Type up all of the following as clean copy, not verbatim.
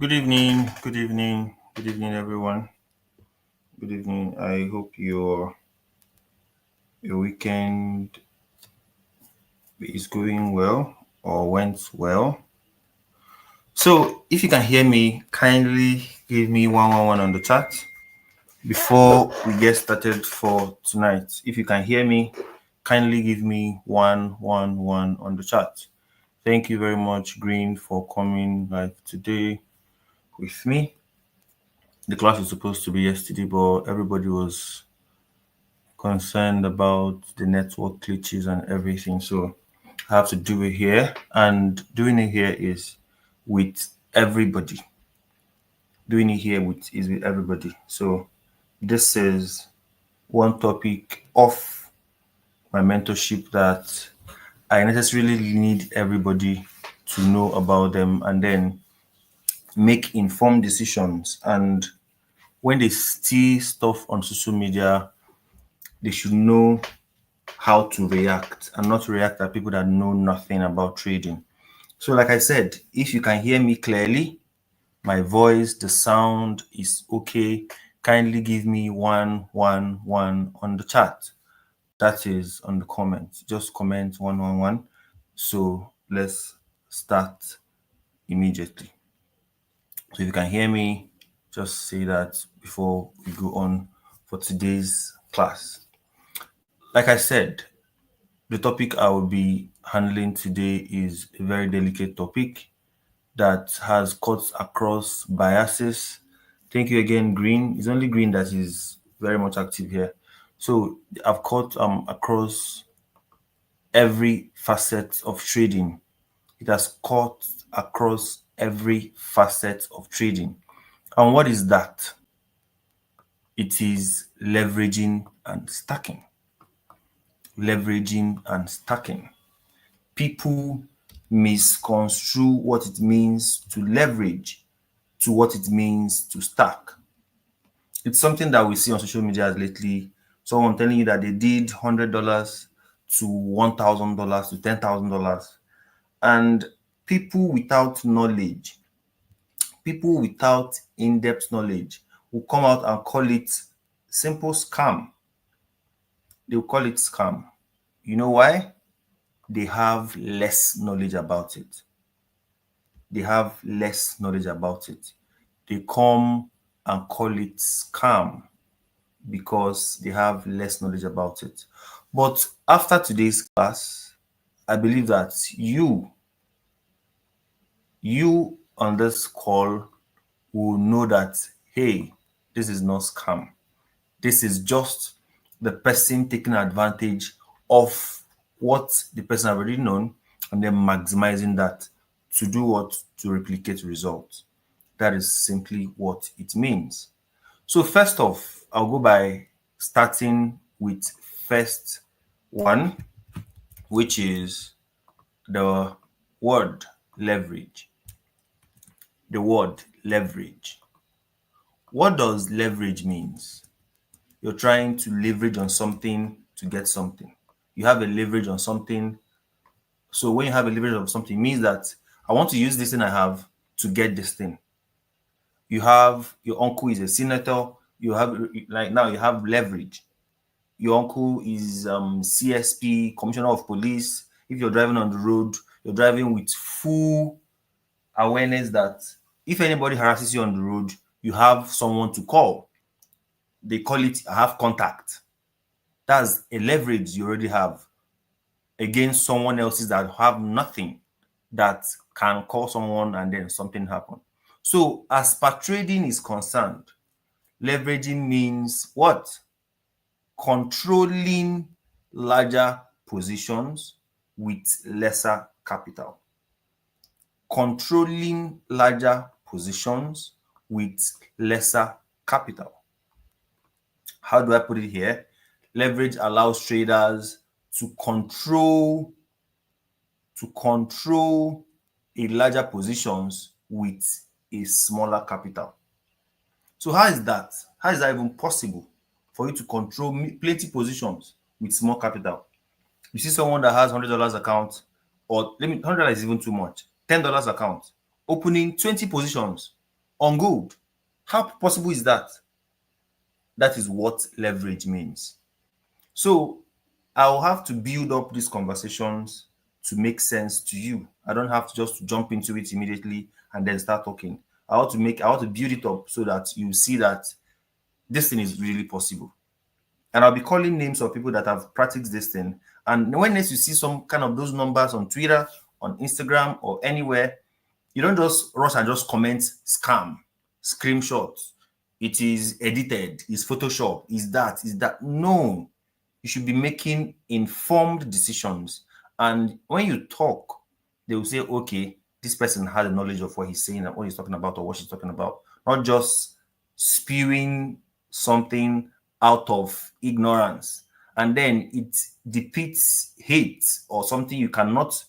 Good evening, good evening, good evening, everyone. Good evening. I hope your weekend is going well or went well. So, if you can hear me, kindly give me 111 on the chat before we get started for tonight. If you can hear me, kindly give me 111 on the chat. Thank you very much, Green, for coming live today with me. The class was supposed to be yesterday, but everybody was concerned about the network glitches and everything. So I have to do it here. And doing it here is with everybody. Doing it here is with everybody. So this is one topic of my mentorship that I necessarily need everybody to know about them and then make informed decisions. And when they see stuff on social media, they should know how to react and not react at people that know nothing about trading. So, like I said, if you can hear me clearly, my voice, the sound is okay. Kindly give me 111 on the chat. That is on the comments. Just comment 111. So let's start immediately. So if you can hear me, just say that before we go on for today's class. Like I said, the topic I will be handling today is a very delicate topic that has cuts across biases. Thank you again, Green. It's only Green that is very much active here. So I've cut across every facet of trading. It has cut across every facet of trading. And what is that? It is leveraging and stacking. Leveraging and stacking. People misconstrue what it means to leverage to what it means to stack. It's something that we see on social media lately. Someone telling you that they did $100 to $1,000 to $10,000. And people without knowledge, people without in-depth knowledge will come out and call it simple scam. They'll call it scam. You know why? They have less knowledge about it. They have less knowledge about it. They come and call it scam because they have less knowledge about it. But after today's class, I believe that you on this call will know that, hey, this is not scam. This is just the person taking advantage of what the person already known and then maximizing that to do what? To replicate results. That is simply what it means. So first off, I'll go by starting with first one, which is the word leverage. The word leverage. What does leverage means? You're trying to leverage on something to get something. You have a leverage on something. So when you have a leverage on something, it means that I want to use this thing I have to get this thing. You have your uncle is a senator. You have like now you have leverage. Your uncle is CSP, Commissioner of Police. If you're driving on the road, you're driving with full awareness that if anybody harasses you on the road, you have someone to call. They call it I have contact. That's a leverage you already have against someone else's that have nothing that can call someone and then something happen. So as per trading is concerned, leveraging means what? Controlling larger positions with lesser capital. Controlling larger positions with lesser capital. How do I put it here? Leverage allows traders to control a larger positions with a smaller capital. So how is that? How is that even possible for you to control plenty positions with small capital? You see someone that has $100 account, or let me $100 is even too much. $10 account, opening 20 positions. on gold. How possible is that? That is what leverage means. So I'll have to build up these conversations to make sense to you. I don't have to just jump into it immediately and then start talking. I want to build it up so that you see that this thing is really possible. And I'll be calling names of people that have practiced this thing. And when next you see some kind of those numbers on Twitter, on Instagram, or anywhere, you don't just rush and just comment scam, screenshot. It is edited, it's Photoshop, is that. No, you should be making informed decisions. And when you talk, they will say, okay, this person has a knowledge of what he's saying and what he's talking about or what she's talking about, not just spewing something out of ignorance. And then it depicts hate or something you cannot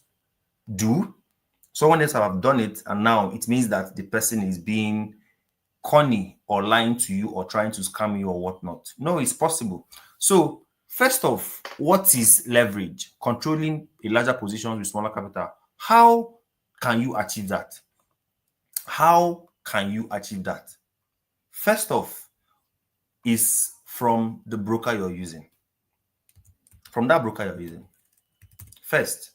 do. Someone else have done it, and now it means that the person is being corny or lying to you or trying to scam you or whatnot. No, it's possible. So first off, what is leverage? Controlling a larger position with smaller capital. How can you achieve that? How can you achieve that? First off, is from the broker you're using. From that broker you're using. First,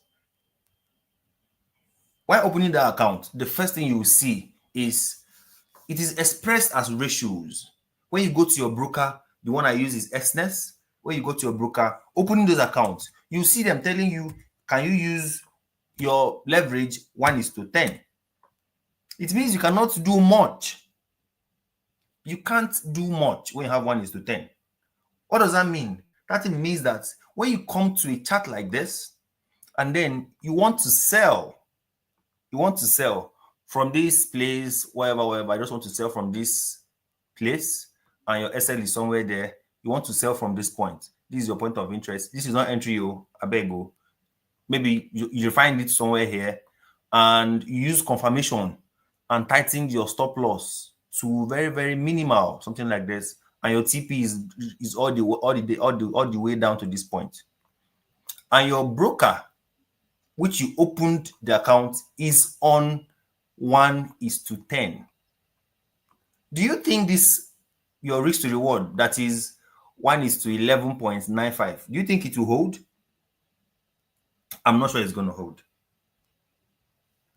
while opening that account, the first thing you will see is it is expressed as ratios. When you go to your broker, the one I use is Xness. When you go to your broker, opening those accounts, you see them telling you, can you use your leverage 1:10? It means you cannot do much. You can't do much when you have 1:10. What does that mean? That means that when you come to a chart like this, and then you want to sell from this place, wherever, I just want to sell from this place, and your SL is somewhere there, you want to sell from this point. This is your point of interest. This is not entry, I beg you. Maybe you find it somewhere here, and you use confirmation and tighten your stop loss to very, very minimal, something like this, and your TP is all the way down to this point. And your broker, which you opened the account, is on 1:10. Do you think this, your risk to reward, that is 1:11.95, do you think it will hold? I'm not sure it's going to hold.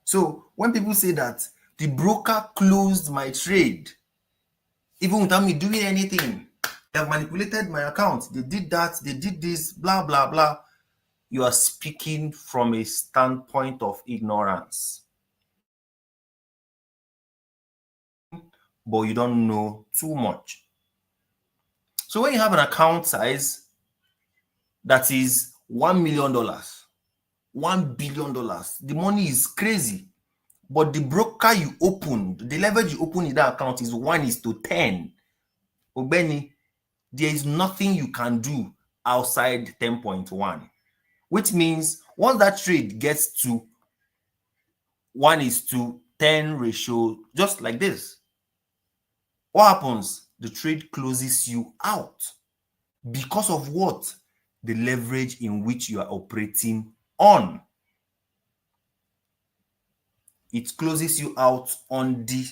So when people say that the broker closed my trade, even without me doing anything, they have manipulated my account, they did that, they did this, blah, blah, blah, you are speaking from a standpoint of ignorance. But you don't know too much. So when you have an account size that is $1 million, $1 billion, the money is crazy. But the broker you opened, the leverage you open in that account is 1:10. Obeni, there is nothing you can do outside 10.1, which means once that trade gets to 1:10 ratio, just like this, what happens? The trade closes you out. Because of what? The leverage in which you are operating on. It closes you out on the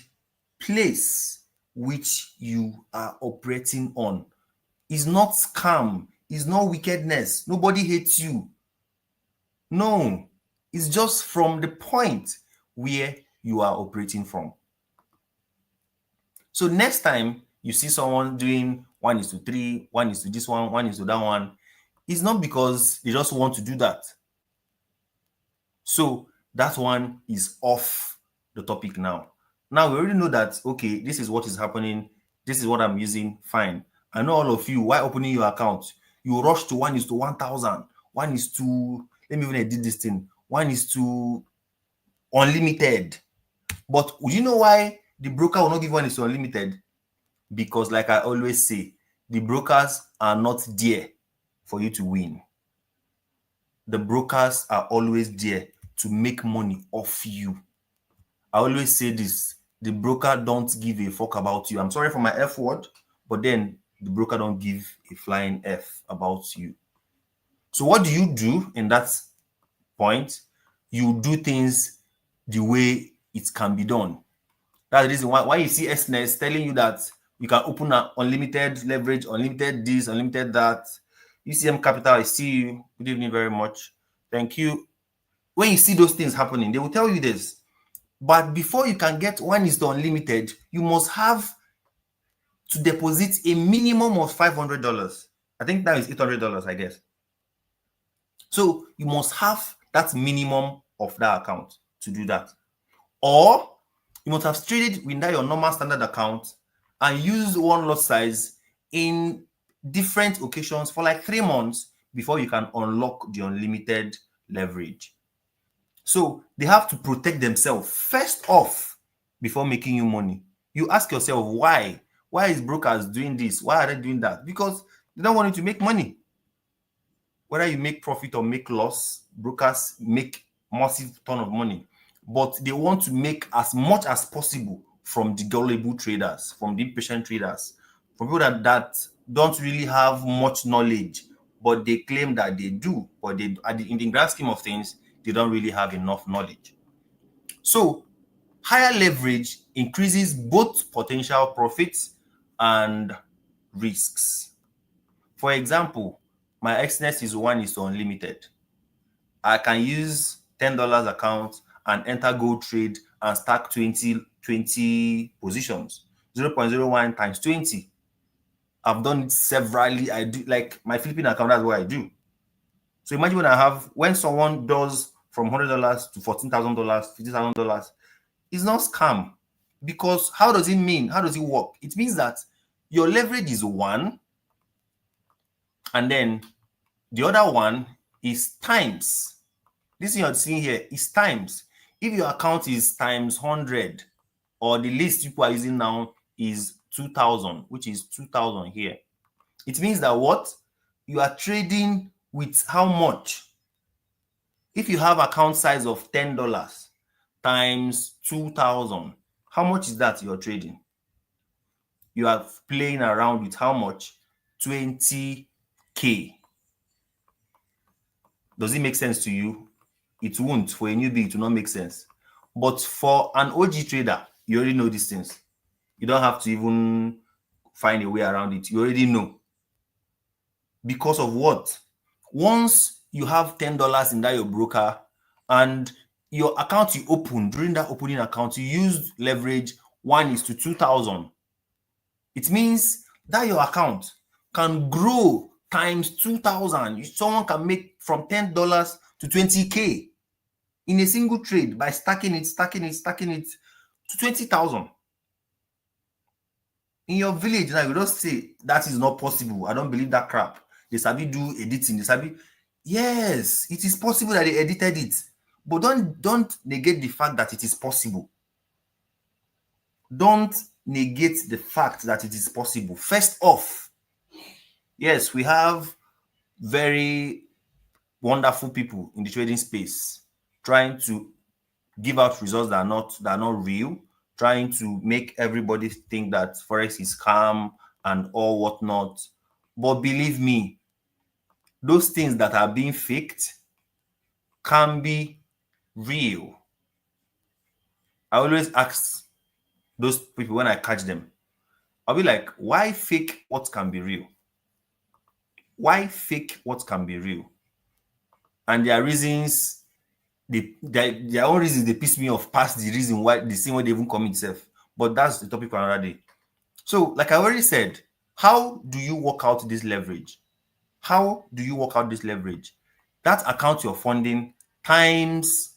place which you are operating on. It's not scam. It's not wickedness. Nobody hates you. No, it's just from the point where you are operating from. So next time you see someone doing 1:3, 1:1, this one, 1:that one, it's not because they just want to do that. So that one is off the topic now. Now we already know that, okay, this is what is happening. This is what I'm using. Fine. I know all of you, while opening your account, you rush to 1:1000, 1:, let me even edit this thing, 1:, unlimited. But you know why the broker will not give 1:, unlimited? Because like I always say, the brokers are not there for you to win. The brokers are always there to make money off you. I always say this, the broker don't give a fuck about you. I'm sorry for my F word, but then the broker don't give a flying F about you. So what do you do in that point? You do things the way it can be done. That's the reason why you see SNS telling you that you can open an unlimited leverage, unlimited this, unlimited that. UCM Capital, I see you. Good evening very much. Thank you. When you see those things happening, they will tell you this. But before you can get one is the unlimited, you must have to deposit a minimum of $500. I think now it's $800, I guess. So you must have that minimum of that account to do that. Or you must have traded within your normal standard account and used one lot size in different occasions for like 3 months before you can unlock the unlimited leverage. So they have to protect themselves first off before making you money. You ask yourself why? Why is brokers doing this? Why are they doing that? Because they don't want you to make money. Whether you make profit or make loss, brokers make massive ton of money. But they want to make as much as possible from the gullible traders, from the impatient traders, from people that don't really have much knowledge, but they claim that they do. But they, in the grand scheme of things, they don't really have enough knowledge. So higher leverage increases both potential profits and risks. For example, my XNET is 1 is to unlimited. I can use $10 account and enter gold trade and stack 20 positions. 0.01 times 20. I've done it severally. I do like my Philippine account, that's what I do. So imagine when someone does from $100 to $14,000, $50,000, it's not scam. Because how does it mean? How does it work? It means that your leverage is 1, and then the other one is times. This thing you're seeing here is times. If your account is times 100, or the list people are using now is 2,000, which is 2,000 here, it means that what? You are trading with how much? If you have account size of $10 times 2,000, how much is that you're trading? You are playing around with how much? 20K. Does it make sense to you? It won't. For a newbie, it will not make sense. But for an OG trader, you already know these things. You don't have to even find a way around it. You already know. Because of what? Once you have $10 in that your broker, and your account you open, during that opening account, you used leverage 1 is to 2,000. It means that your account can grow times 2,000. Someone can make from $10 to 20K in a single trade by stacking it to 20,000. In your village now, you don't say that is not possible. I don't believe that crap. They sabi do editing. They sabi. Yes, it is possible that they edited it, but don't negate the fact that it is possible. Don't negate the fact that it is possible. First off, yes, we have very wonderful people in the trading space trying to give out results that are not real, trying to make everybody think that forex is scam and all whatnot. But believe me, those things that are being faked can be real. I always ask those people when I catch them, I'll be like, why fake what can be real? Why fake what can be real? And their reasons, their own reasons, they piss me off past the reason why, the same way they even commit itself. But that's the topic for another day. So, like I already said, how do you work out this leverage? How do you work out this leverage? That account you're funding times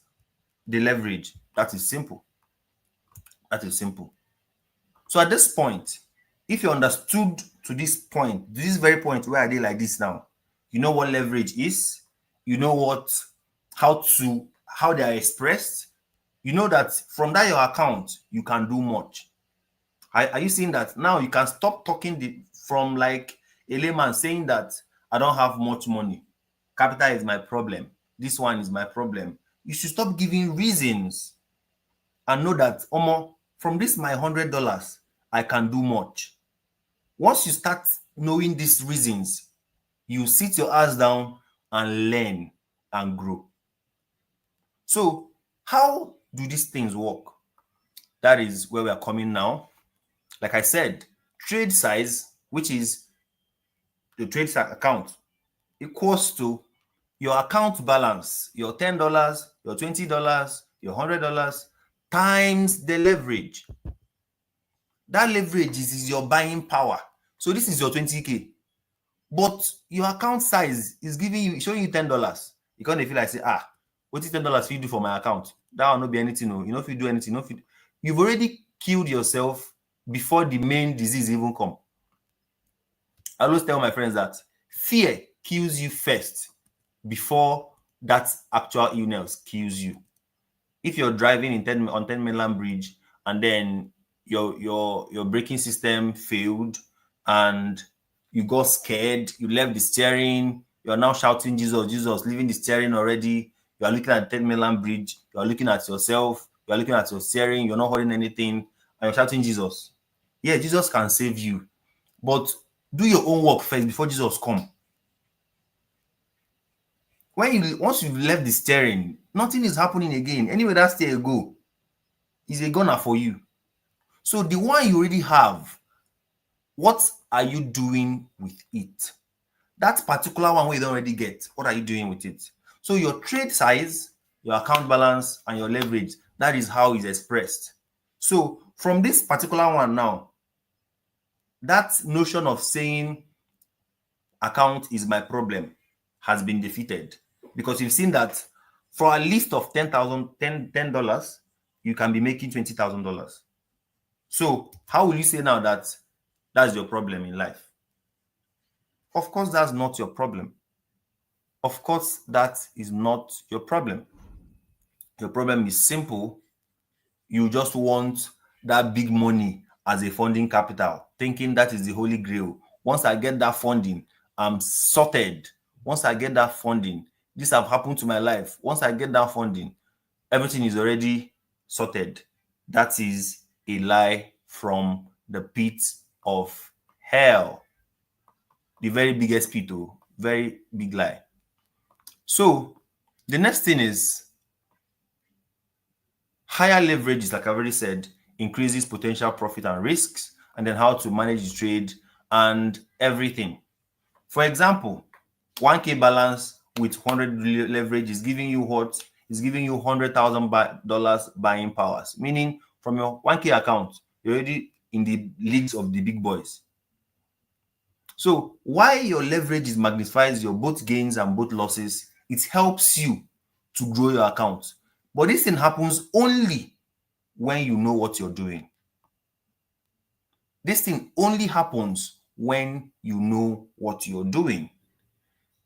the leverage. That is simple. That is simple. So at this point, if you understood to this point, this very point where I did like this now, you know what leverage is, you know how they are expressed, you know that from that your account, you can do much. Are you seeing that? Now you can stop talking from like a layman saying that I don't have much money. Capital is my problem. This one is my problem. You should stop giving reasons and know that, from this my $100, I can do much. Once you start knowing these reasons, you sit your ass down and learn and grow. So how do these things work? That is where we are coming now. Like I said, trade size, which is the trade account, equals to your account balance, your $10, your $20, your $100 times the leverage. That leverage is your buying power. So this is your 20K. But your account size is giving you, showing you $10. You can't feel like say, what is $10 you do for my account? That will not be anything. No. You know if you do anything, you've already killed yourself before the main disease even come. I always tell my friends that fear kills you first before that actual illness kills you. If you're driving on 10 mainland bridge and then your braking system failed and you got scared, you left the steering, you're now shouting Jesus, Jesus, leaving the steering already. You are looking at 10 mainland bridge, you are looking at yourself, you are looking at your steering, you're not holding anything, and you're shouting Jesus. Yeah, Jesus can save you, but do your own work first before Jesus come. Once you've left the steering, nothing is happening again. Anywhere that steer go is a gunner for you. So the one you already have, what are you doing with it? That particular one we don't already get, what are you doing with it? So your trade size, your account balance, and your leverage, that is how it's expressed. So from this particular one now, that notion of saying account is my problem has been defeated, because you've seen that for a list of $10, you can be making $20,000. So how will you say now that that's your problem in life? Of course, that's not your problem. Of course, that is not your problem. Your problem is simple. You just want that big money as a funding capital, thinking that is the holy grail. Once I get that funding, I'm sorted. Once I get that funding, this have happened to my life. Once I get that funding, everything is already sorted. That is a lie from the pit of hell. The very biggest pit, very big lie. So the next thing is higher leverages, like I've already said, increases potential profit and risks, and then how to manage the trade and everything. For example, 1K balance with 100 leverage is giving you what? Is giving you $100,000 buying powers, meaning from your 1K account, you're already in the leagues of the big boys. So why your leverage magnifies your both gains and both losses, it helps you to grow your account. But this thing happens only when you know what you're doing. This thing only happens when you know what you're doing.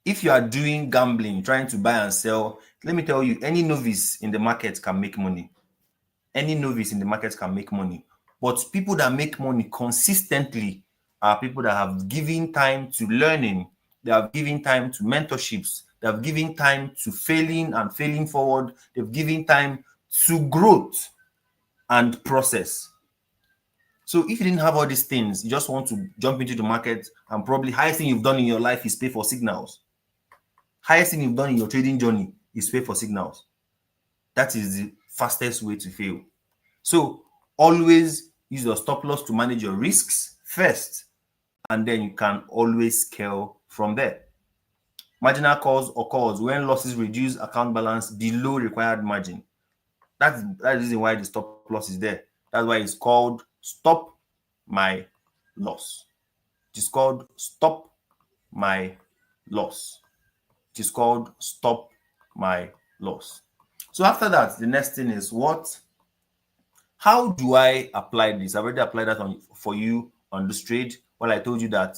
If you are doing gambling, trying to buy and sell, let me tell you, any novice in the market can make money. Any novice in the market can make money. But people that make money consistently are people that have given time to learning, they have given time to mentorships, they have given time to failing and failing forward, they've given time to growth and process. So if you didn't have all these things, you just want to jump into the market, and probably highest thing you've done in your life is pay for signals. Highest thing you've done in your trading journey is pay for signals. That is the fastest way to fail. So always use your stop loss to manage your risks first, and then you can always scale from there. Marginal calls occurs when losses reduce account balance below required margin. That's the reason why the stop loss is there. That's why it's called stop my loss. It is called stop my loss. It is called stop my loss. So after that, the next thing is what? How do I apply this? I've already applied that for you on this trade. Well, I told you that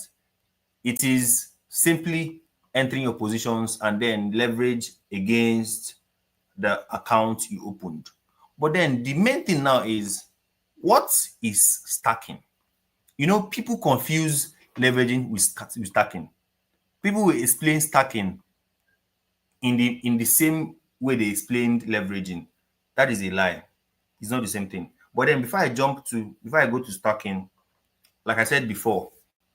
it is simply entering your positions and then leverage against the account you opened. But then the main thing now is, what is stacking? You know, people confuse leveraging with stacking. People will explain stacking in the same way they explained leveraging. That is a lie. It's not the same thing. But then before I go to stacking, like I said before,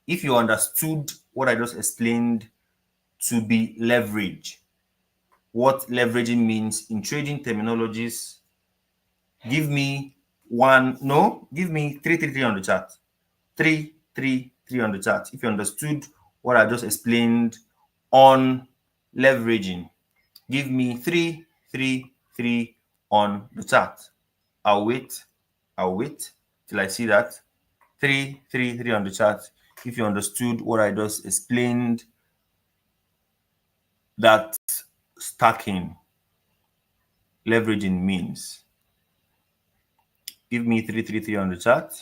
if you understood what I just explained to be leverage, what leveraging means in trading terminologies, give me 1. No, give me 333 on the chart. 333 on the chart. If you understood what I just explained on leveraging, give me 333 on the chart. I'll wait till I see that 333 on the chart. If you understood what I just explained, that stacking leveraging means, give me 333 on the chart.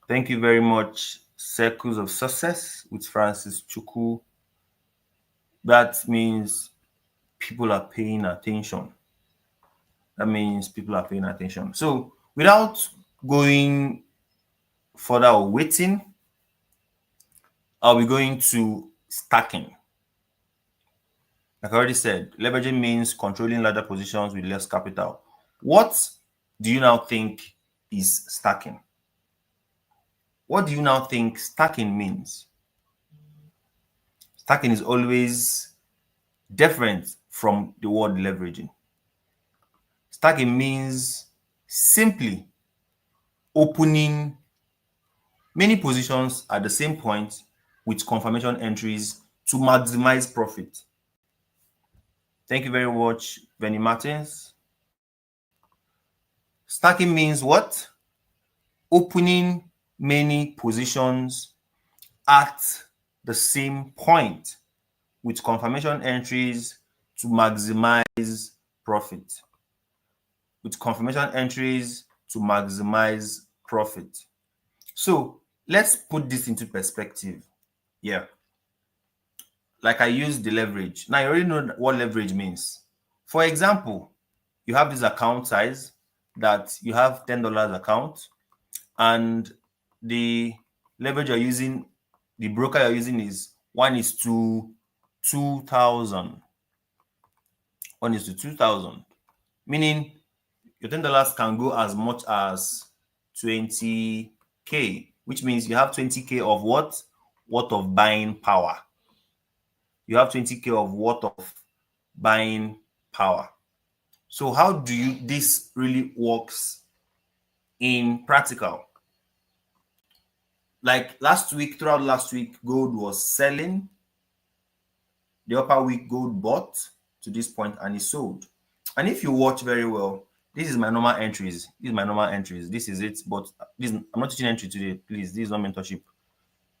Thank you very much. Circles of Success with Francis Chuku. That means people are paying attention. That means people are paying attention. So without going further or waiting, I'll be going to stacking. Like I already said, leveraging means controlling larger positions with less capital. What do you now think is stacking? What do you now think stacking means? Stacking is always different from the word leveraging. Stacking means simply opening many positions at the same point with confirmation entries to maximize profit. Thank you very much, Benny Martins. Stacking means what? Opening many positions at the same point with confirmation entries to maximize profit. With confirmation entries to maximize profit. So let's put this into perspective. Yeah. Like I used the leverage. Now you already know what leverage means. For example, you have this account size that you have $10 account, and the leverage you're using, the broker you're using is 1:2,000. 1:2,000. Meaning your $10 can go as much as 20K, which means you have 20K of what? Worth of buying power. You have 20K of worth of buying power. So how do this really works in practical? Like throughout last week, gold was selling. The upper week, gold bought to this point and it sold. And if you watch very well, this is my normal entries. This is it. But I'm not teaching entry today. Please, this is not mentorship.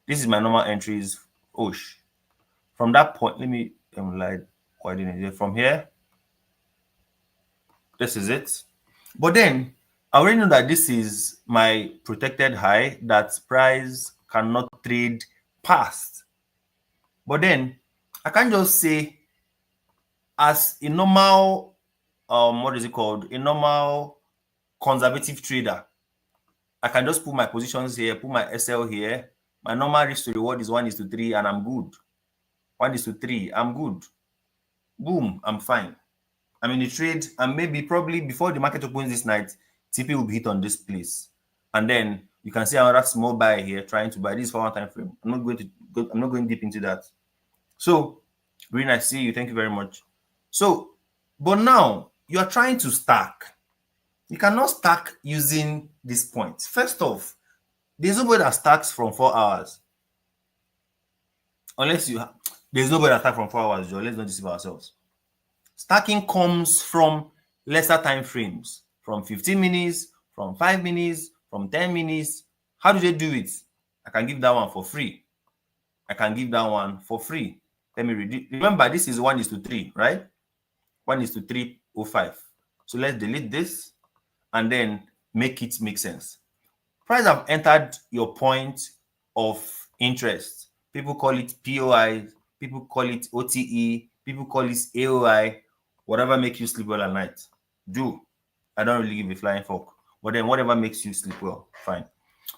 This is my normal entries. From that point, let me coordinate it. From here, this is it. But then I already know that this is my protected high that price cannot trade past. But then I can't just say, as a normal a normal conservative trader, I can just put my positions here, put my SL here. My normal risk to reward is 1:3, and I'm good. 1:3, I'm good. Boom, I'm fine. I'm in the trade, and probably before the market opens this night, TP will be hit on this place, and then you can see another small buy here trying to buy this for one time frame. I'm not going deep into that. So, Green, I see you. Thank you very much. So, but now you are trying to stack. You cannot stack using this point. First off, there's nobody that stacks from 4 hours. There's nobody that stacks from 4 hours, Joe. Let's not deceive ourselves. Stacking comes from lesser time frames, from 15 minutes, from 5 minutes, from 10 minutes. How do they do it? I can give that one for free. Let me read it. Remember, this is 1:3, right? 1:305. So let's delete this and then make it make sense. Price have entered your point of interest. People call it POI, people call it OTE, people call it AOI, whatever makes you sleep well at night. I don't really give a flying fuck. But then whatever makes you sleep well, fine.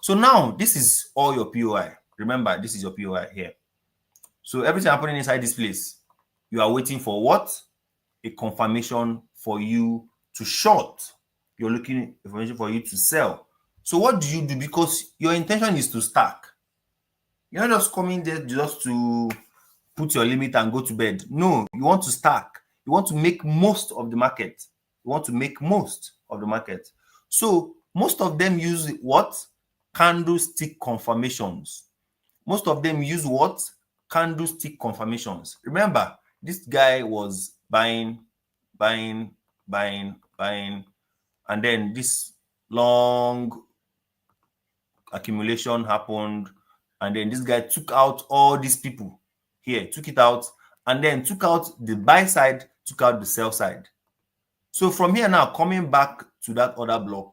So now this is all your POI. Remember, this is your POI here. So everything happening inside this place, you are waiting for what? A confirmation for you to short. You're looking for information for you to sell. So what do you do? Because your intention is to stack. You're not just coming there just to put your limit and go to bed. No, you want to stack. You want to make most of the market. So most of them use what? Candlestick confirmations. Most of them use what? Candlestick confirmations. Remember, this guy was buying, buying, buying, buying, and then this long accumulation happened, and then this guy took out all these people here, took it out, and then took out the buy side, took out the sell side. So from here now, coming back to that other block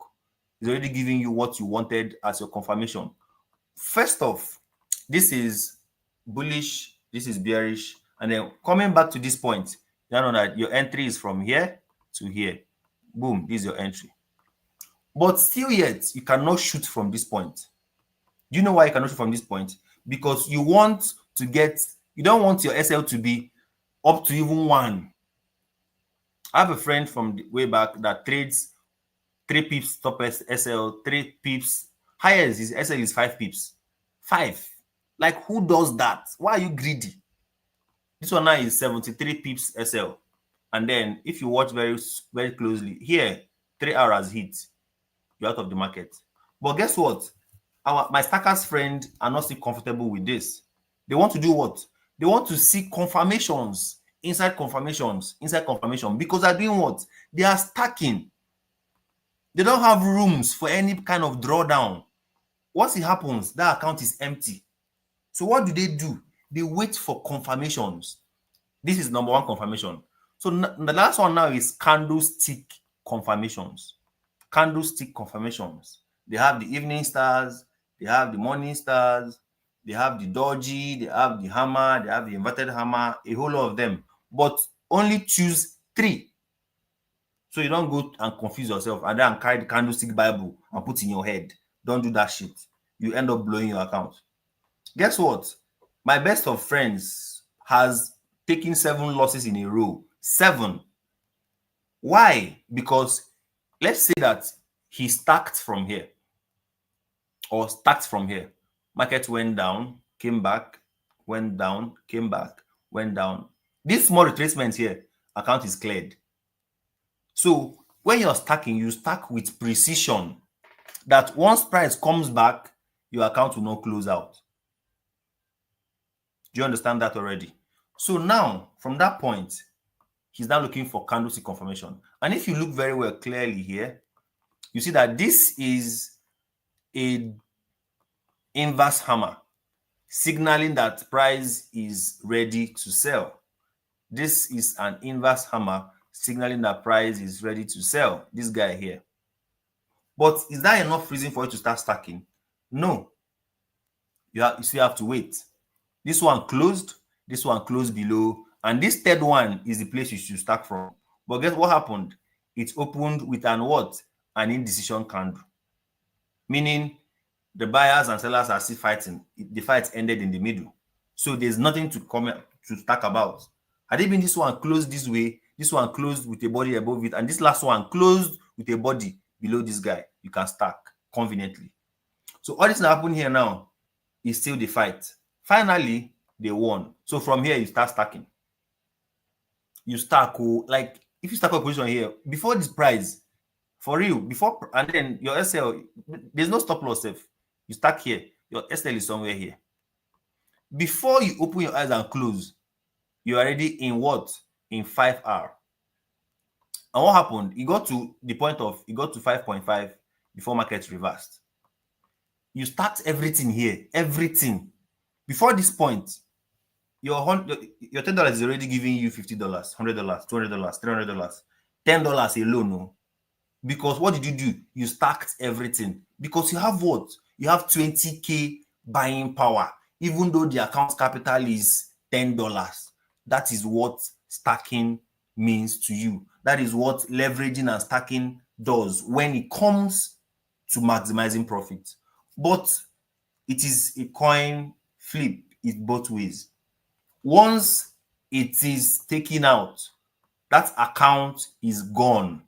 is already giving you what you wanted as your confirmation. First off, this is bullish, this is bearish, and then coming back to this point, you know that your entry is from here to here. Boom, this is your entry. But still yet, you cannot shoot from this point. Do you know why you cannot shoot from this point? Because you want to get, you don't want your SL to be up to even 1. I have a friend from the way back that trades 3 pips top SL, 3 pips. Highest his SL is 5 pips. 5. Like, who does that? Why are you greedy? This one now is 73 pips SL. And then if you watch very, very closely, here, 3 hours hit. You're out of the market. But guess what? My stackers friend are not still comfortable with this. They want to do what? They want to see confirmations inside confirmations, inside confirmation, because they're doing what? They are stacking. They don't have rooms for any kind of drawdown. Once it happens, that account is empty. So what do? They wait for confirmations. This is number 1 confirmation. So the last one now is candlestick confirmations. Candlestick confirmations. They have the evening stars, they have the morning stars, they have the doji, they have the hammer, they have the inverted hammer, a whole lot of them. But only choose 3. So you don't go and confuse yourself and then carry the candlestick Bible and put in your head. Don't do that shit. You end up blowing your account. Guess what? My best of friends has taken 7 losses in a row. 7. Why? Because let's say that he stacked from here or stacked from here. Market went down, came back, went down, came back, went down. This small retracement here, account is cleared. So when you're stacking, you stack with precision that once price comes back, your account will not close out. Do you understand that already? So now, from that point, he's now looking for candlestick confirmation. And if you look very well clearly here, you see that this is a inverse hammer, signaling that price is ready to sell. This is an inverse hammer, signaling that price is ready to sell. This guy here. But is that enough reason for you to start stacking? No. You still have to wait. This one closed below, and this third one is the place you should stack from. But guess what happened? It opened with an what? An indecision candle. Meaning the buyers and sellers are still fighting. The fight ended in the middle. So there's nothing to comment to stack about. Had it been this one closed this way, this one closed with a body above it, and this last one closed with a body below this guy, you can stack conveniently. So all this that happened here now is still the fight. Finally, they won. So from here, you start stacking. You stack, like if you stack a position here, before this price, for real, before, and then your SL, there's no stop loss safe. You stack here, your SL is somewhere here. Before you open your eyes and close, you're already in what? In 5 hours. And what happened? It got to the point of, it got to 5.5 before market reversed. You start everything here, everything. Before this point, your $10 is already giving you $50, $100, $200, $300, $10 alone. No? Because what did you do? You stacked everything. Because you have what? You have 20K buying power, even though the account capital is $10. That is what stacking means to you. That is what leveraging and stacking does when it comes to maximizing profit. But it is a coin flip, it both ways. Once it is taken out, that account is gone.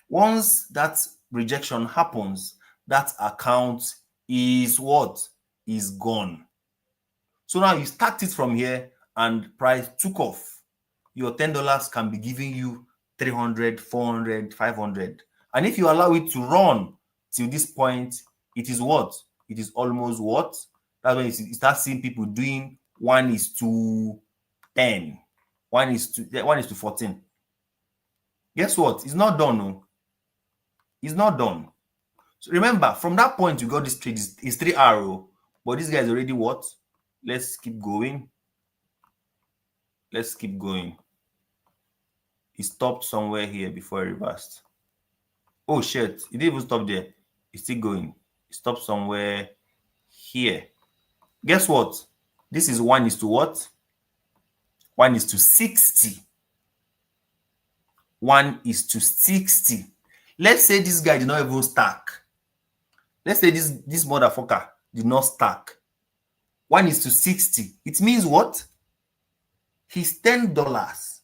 Once that rejection happens, that account is what? Is gone. So now you stacked it from here and price took off. Your $10 can be giving you 300, 400, 500. And if you allow it to run till this point, it is what? It is almost what? That's when you start seeing people doing 1:10, 1:1 14. Guess what? It's not done. No, it's not done. So remember, from that point you got this trade is 3 arrow, but this guy is already what? Let's keep going. Let's keep going. He stopped somewhere here before he reversed. Oh shit, he didn't even stop there. He's still going. He stopped somewhere here. Guess what? This is 1:to what? 1:60. 1:60. Let's say this guy did not even stack. Let's say this motherfucker did not stack. 1:60. It means what? His $10.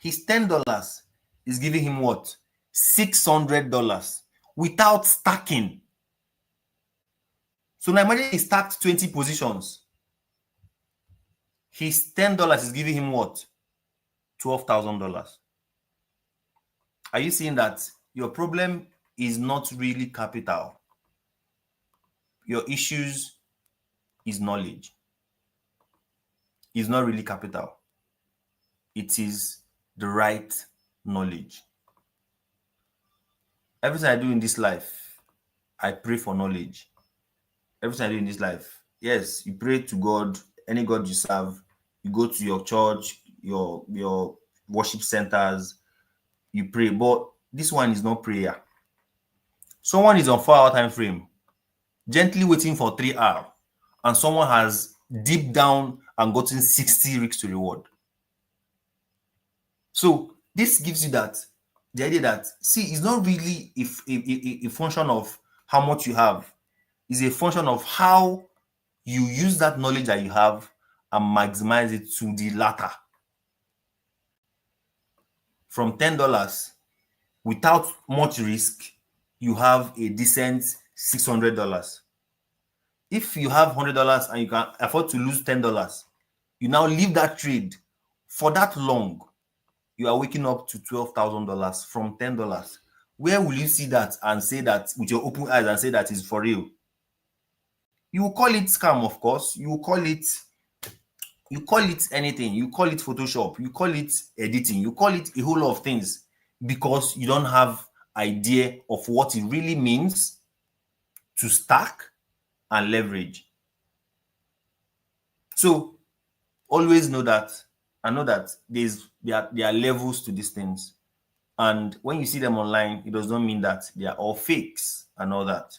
His $10 is giving him what? $600 without stacking. So now imagine he stacked 20 positions. His $10 is giving him what? $12,000. Are you seeing that your problem is not really capital? Your issues is knowledge. It's not really capital. It is the right knowledge. Everything I do in this life, I pray for knowledge. Everything I do in this life, yes, you pray to God, any God you serve, you go to your church, your worship centers, you pray, but this one is not prayer. Someone is on 4-hour time frame, gently waiting for 3 hours, and someone has deep down and gotten 60 risks to reward. So this gives you that the idea that, see, it's not really a function of how much you have. It's a function of how you use that knowledge that you have and maximize it to the latter. From $10 without much risk, you have a decent $600. If you have $100 and you can afford to lose $10, you now leave that trade for that long, you are waking up to $12,000 from $10. Where will you see that and say that with your open eyes and say that is for real? You will call it scam, of course. You will call it anything. You call it Photoshop. You call it editing. You call it a whole lot of things because you don't have idea of what it really means to stack and leverage. So always know that, and know that there are levels to these things. And when you see them online, it does not mean that they are all fakes and all that.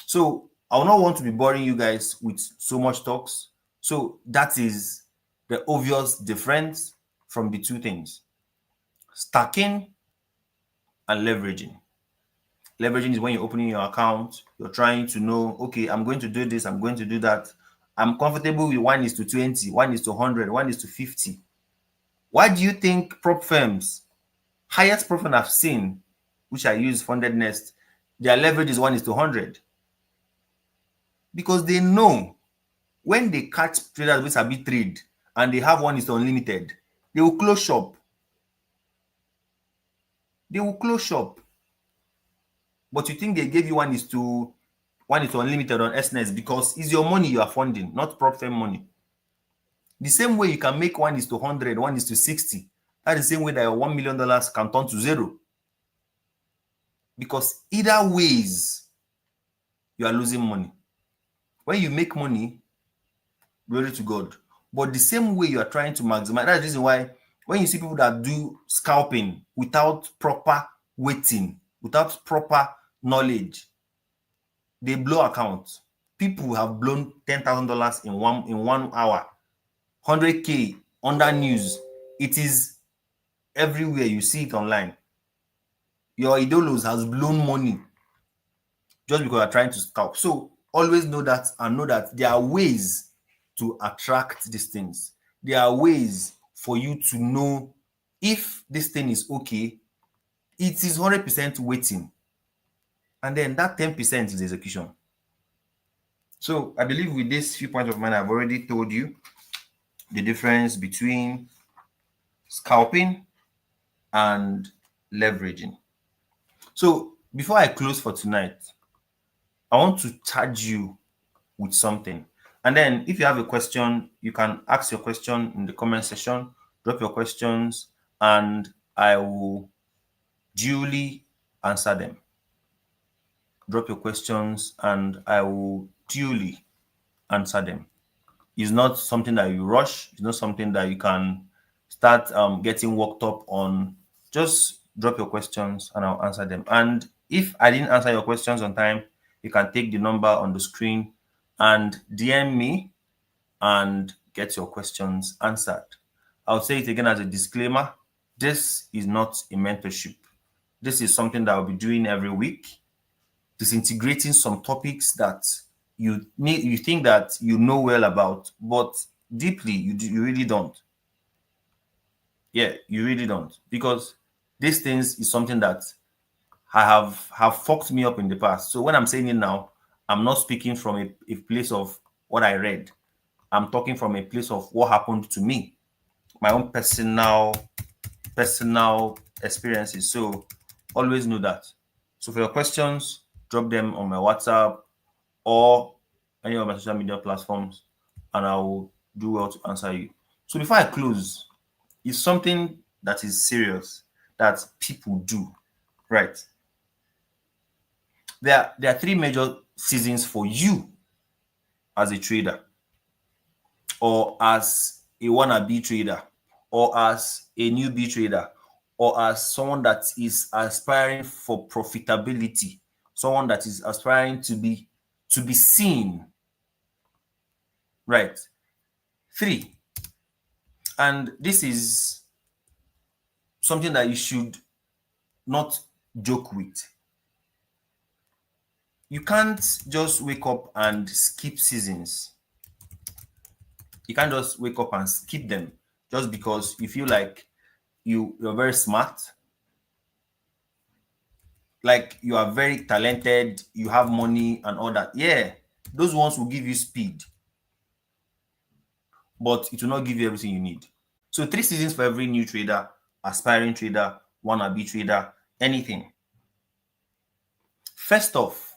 So I will not want to be boring you guys with so much talks. So that is the obvious difference from the two things: stacking and leveraging. Leveraging is when you're opening your account, you're trying to know, okay, I'm going to do this, I'm going to do that. I'm comfortable with 1:20, 1:100, 1:50. Why do you think prop firms, highest prop firm I've seen, which I use Funded Nest, their leverage is 1:100? Because they know when they catch traders with a bit trade and they have 1:unlimited, they will close shop. They will close shop. But you think they gave you 1:unlimited on SNES because it's your money you are funding, not prop firm money. The same way you can make 1:100, 1:60. That's the same way that your $1 million can turn to zero. Because either ways, you are losing money. When you make money, glory to God. But the same way you are trying to maximize, that's the reason why when you see people that do scalping without proper weighting, without proper knowledge, they blow accounts. People have blown $10,000 in one hour, 100K under news. It is everywhere. You see it online. Your idolos has blown money just because you're trying to scalp. So always know that, and know that there are ways to attract these things. There are ways for you to know if this thing is okay. It is 100% waiting, and then that 10% is execution. So I believe with this few points of mine, I've already told you the difference between scalping and leveraging. So before I close for tonight, I want to charge you with something. And then if you have a question, you can ask your question in the comment section, drop your questions, and I will duly answer them. Drop your questions and I will duly answer them. It's not something that you rush. It's not something that you can start getting worked up on. Just drop your questions and I'll answer them. And if I didn't answer your questions on time, you can take the number on the screen and DM me and get your questions answered. I'll say it again as a disclaimer. This is not a mentorship. This is something that I'll be doing every week, disintegrating some topics that you think that you know well about, but deeply you really don't. Yeah, you really don't, because these things is something that have fucked me up in the past. So when I'm saying it now, I'm not speaking from a place of what I read. I'm talking from a place of what happened to me, my own personal experiences. So always know that. So for your questions, drop them on my WhatsApp or any of my social media platforms, and I will do well to answer you. So before I close, it's something that is serious that people do, right? There are three major seasons for you as a trader, or as a wannabe trader, or as a newbie trader, or as someone that is aspiring for profitability, someone that is aspiring to be seen, right? Three. And this is something that you should not joke with. You can't just wake up and skip seasons. You can't just wake up and skip them just because you feel like you're very smart, like you are very talented, you have money and all that. Yeah, those ones will give you speed, but it will not give you everything you need. So three seasons for every new trader, aspiring trader, wannabe trader, anything. First of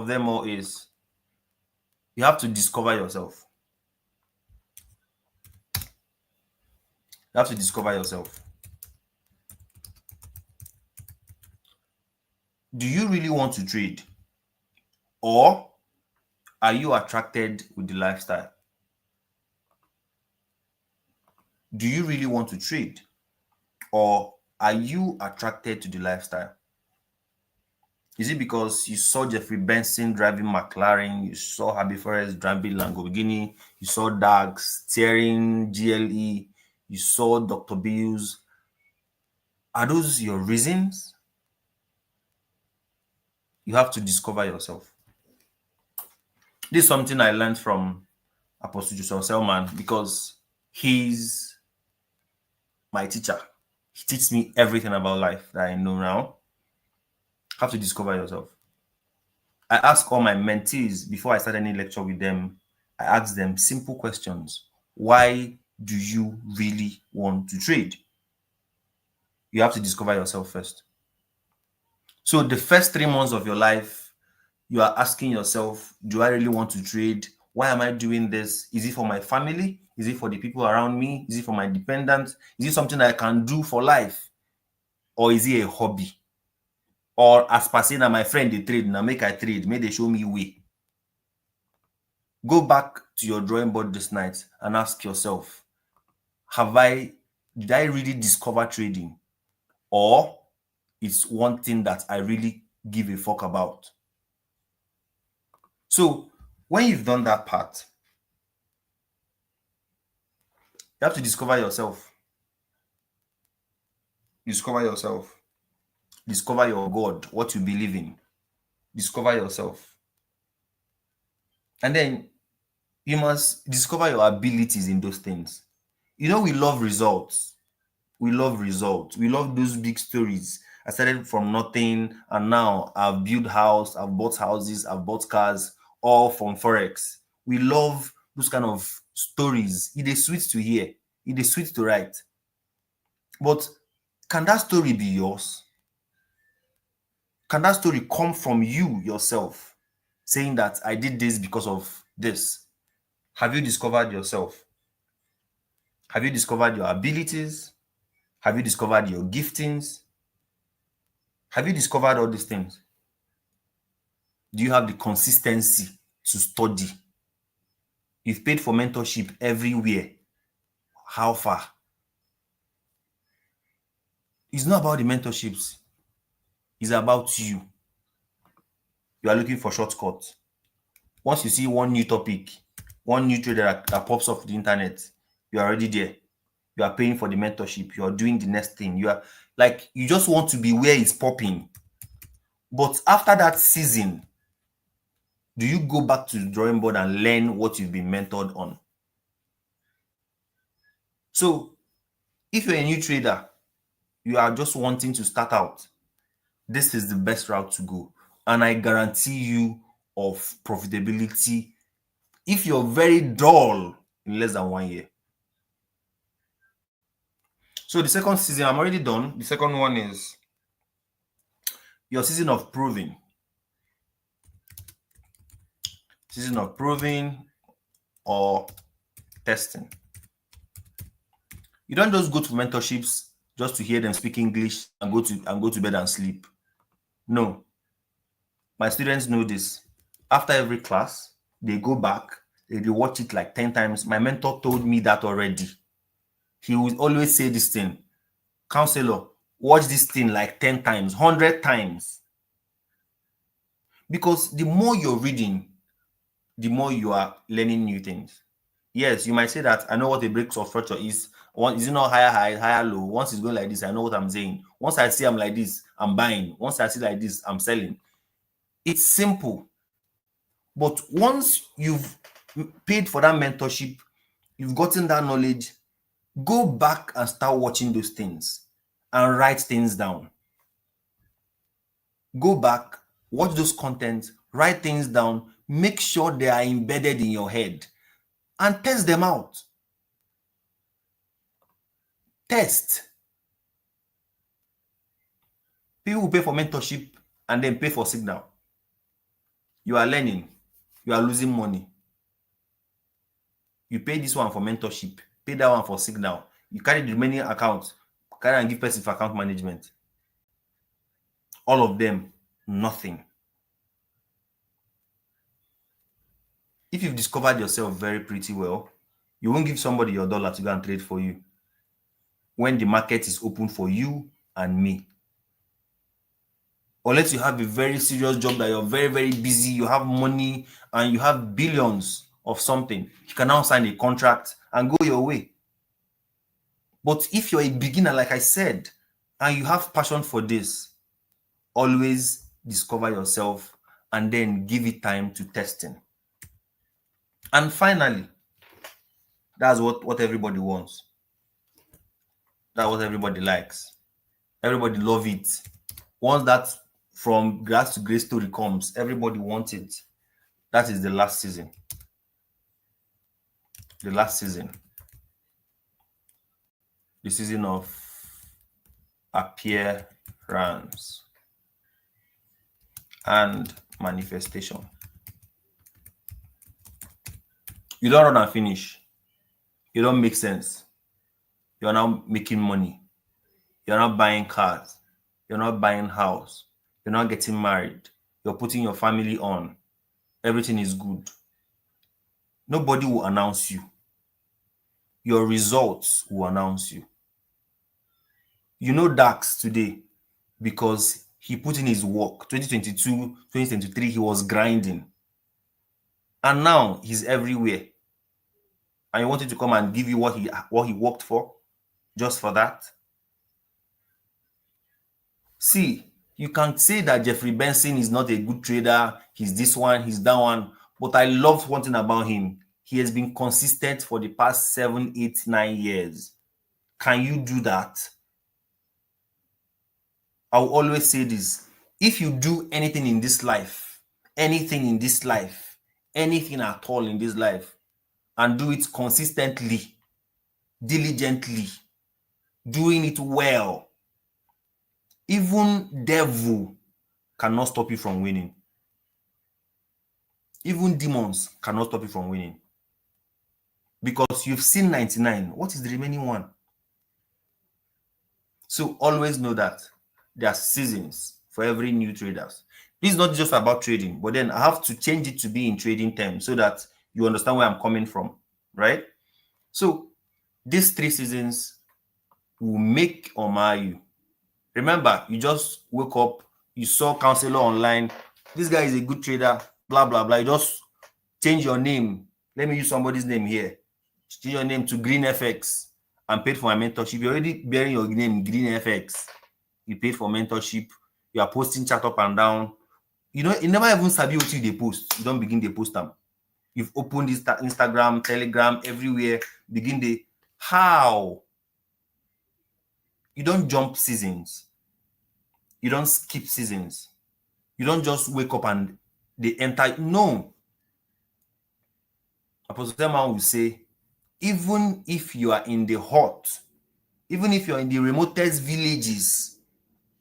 them all is you have to discover yourself. You have to discover yourself. Do you really want to trade? Or are you attracted with the lifestyle? Do you really want to trade? Or are you attracted to the lifestyle? Is it because you saw Jeffrey Benson driving McLaren, you saw Javi Forrest driving Lamborghini, you saw Dax steering GLE, you saw Dr. Bills? Are those your reasons? You have to discover yourself. This is something I learned from Apostle Joseph Selman because he's my teacher. He teaches me everything about life that I know now. Have to discover yourself. I ask all my mentees before I start any lecture with them, I ask them simple questions. Why do you really want to trade? You have to discover yourself first. So the first 3 months of your life, you are asking yourself, do I really want to trade? Why am I doing this? Is it for my family? Is it for the people around me? Is it for my dependents? Is it something that I can do for life? Or is it a hobby? Or as per say, na my friend they trade, now make I trade, make they show me way. Go back to your drawing board this night and ask yourself, did I really discover trading? Or it's one thing that I really give a fuck about? So when you've done that part, you have to discover yourself. Discover yourself. Discover your God, what you believe in. Discover yourself. And then you must discover your abilities in those things. You know, we love results. We love results. We love those big stories. I started from nothing and now I've built house, I've bought houses, I've bought cars, all from Forex. We love those kind of stories. It is sweet to hear. It is sweet to write. But Can that story be yours? Can that story come from you yourself, saying that I did this because of this? Have you discovered yourself? Have you discovered your abilities? Have you discovered your giftings? Have you discovered all these things? Do you have the consistency to study? You've paid for mentorship everywhere. How far? It's not about the mentorships. It's about you. You are looking for shortcuts. Once you see one new topic, one new trade that pops off the internet, you're already there. You are paying for the mentorship. You are doing the next thing. You are like, you just want to be where it's popping. But after that season, do you go back to the drawing board and learn what you've been mentored on? So if you're a new trader, you are just wanting to start out, this is the best route to go. And I guarantee you of profitability if you're very dull in less than 1 year. So the second season, I'm already done. The second one is your season of proving. Season of proving or testing. You don't just go to mentorships just to hear them speak English and go to bed and sleep. No. My students know this. After every class, they go back, they watch it like 10 times. My mentor told me that already. He would always say this thing, counselor, watch this thing like 10 times, 100 times. Because the more you're reading, the more you are learning new things. Yes, you might say that I know what a break of structure is. One is it not higher high, higher low. Once it's going like this, I know what I'm saying. Once I see I'm like this, I'm buying. Once I see like this, I'm selling. It's simple. But once you've paid for that mentorship, you've gotten that knowledge, go back and start watching those things and write things down. Go back, watch those contents, write things down, make sure they are embedded in your head and test them out. Test. People who pay for mentorship and then pay for signal. You are learning. You are losing money. You pay this one for mentorship, pay that one for signal. You carry the remaining accounts, carry and give person for account management. All of them, nothing. If you've discovered yourself very pretty well, you won't give somebody your dollar to go and trade for you when the market is open for you and me. Unless you have a very serious job that you're very, very busy, you have money and you have billions of something, you can now sign a contract and go your way. But if you're a beginner, like I said, and you have passion for this, always discover yourself and then give it time to testing. And finally, that's what everybody wants. That's what everybody likes. Everybody love it. Once that from grass to grace story comes, everybody wants it. That is the last season. The last season. The season of appearance and manifestation. You don't run and finish. You don't make sense. You're not making money. You're not buying cars. You're not buying house. You're not getting married. You're putting your family on. Everything is good. Nobody will announce you. Your results will announce you. You know Dax today because he put in his work. 2022, 2023, he was grinding. And now he's everywhere. And you want him to come and give you what he worked for just for that? See, you can say that Jeffrey Benson is not a good trader. He's this one, he's that one. But I love one thing about him. He has been consistent for the past 7, 8, 9 years. Can you do that? I'll always say this. If you do anything in this life, anything at all in this life, and do it consistently, diligently, doing it well, Even devil cannot stop you from winning. Even demons cannot stop you from winning. Because you've seen 99. What is the remaining one? So always know that there are seasons for every new traders. This is not just about trading, but then I have to change it to be in trading terms so that you understand where I'm coming from, right? So these 3 seasons will make or mar you. Remember, you just woke up, you saw Counsellor online. This guy is a good trader, blah, blah, blah. You just change your name. Let me use somebody's name here. Change your name to Green FX and paid for my mentorship. You're already bearing your name, Green FX. You paid for mentorship. You are posting chat up and down. You know, you never even sabi what they post. You don't begin the post them. You've opened this Instagram, Telegram, everywhere. Begin the how. You don't jump seasons. You don't skip seasons. You don't just wake up and they enter. No. Apostle Selman will say, even if you are in the hut, even if you're in the remotest villages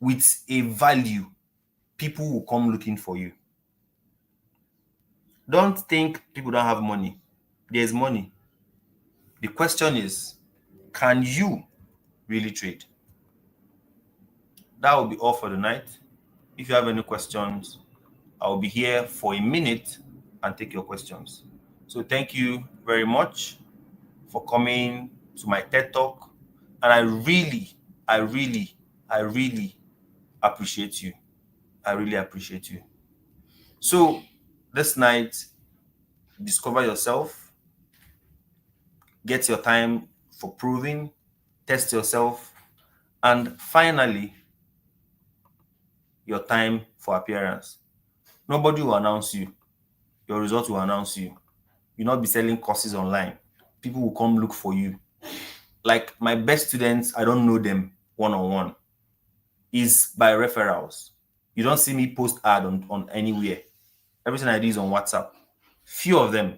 with a value, people will come looking for you. Don't think people don't have money. There's money. The question is, can you really trade? That will be all for the night. If you have any questions, I'll be here for a minute and take your questions. So thank you very much for coming to my TED Talk. And I really appreciate you. I really appreciate you. So this night, discover yourself, get your time for proving, test yourself, and finally, your time for appearance. Nobody will announce you. Your result will announce you. You'll not be selling courses online. People will come look for you. Like my best students, I don't know them one-on-one. Is by referrals. You don't see me post ad on anywhere. Everything I do is on WhatsApp. Few of them.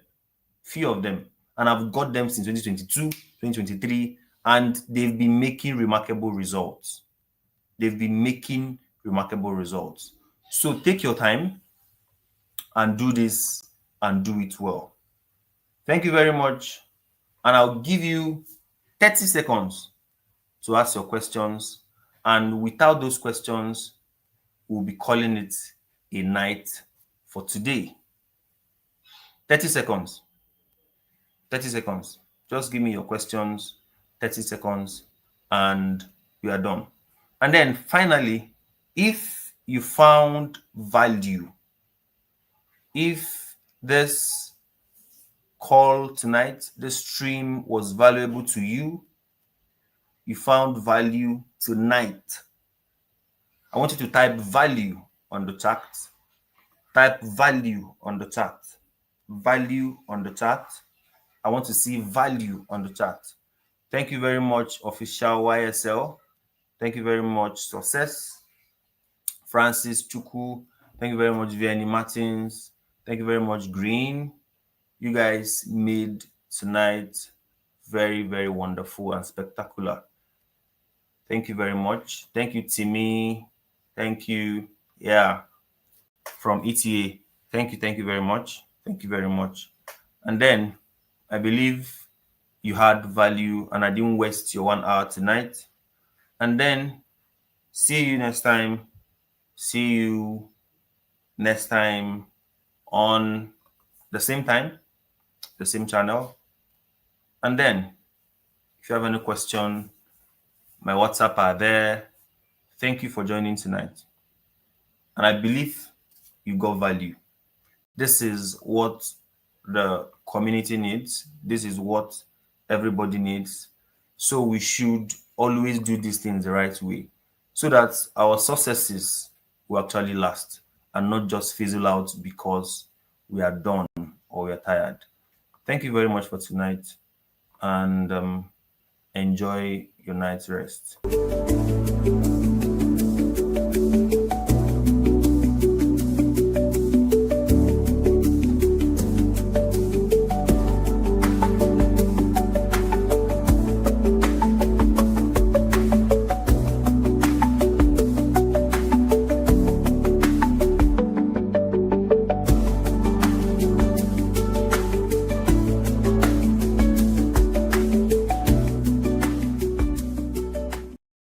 And I've got them since 2022, 2023, and they've been making remarkable results. So take your time and do this and do it well. Thank you very much. And I'll give you 30 seconds to ask your questions. And without those questions, we'll be calling it a night for today. 30 seconds. 30 seconds. Just give me your questions, 30 seconds, and we are done. And then finally, if you found value, if this call tonight, this stream was valuable to you, you found value tonight, I want you to type value on the chat. Type value on the chat. Value on the chat. I want to see value on the chat. Thank you very much, Official YSL. Thank you very much, Success. Francis Chuku. Thank you very much, Vianney Martins. Thank you very much, Green. You guys made tonight very, very wonderful and spectacular. Thank you very much. Thank you, Timmy. Thank you. Yeah, from ETA. Thank you very much. Thank you very much. And then I believe you had value and I didn't waste your 1 hour tonight. And then see you next time. See you next time on the same time, the same channel. And then if you have any question, my WhatsApp are there. Thank you for joining tonight. And I believe you got value. This is what the community needs. This is what everybody needs. So we should always do these things the right way so that our successes will actually last and not just fizzle out because we are done or we are tired. Thank you very much for tonight and enjoy your night's rest.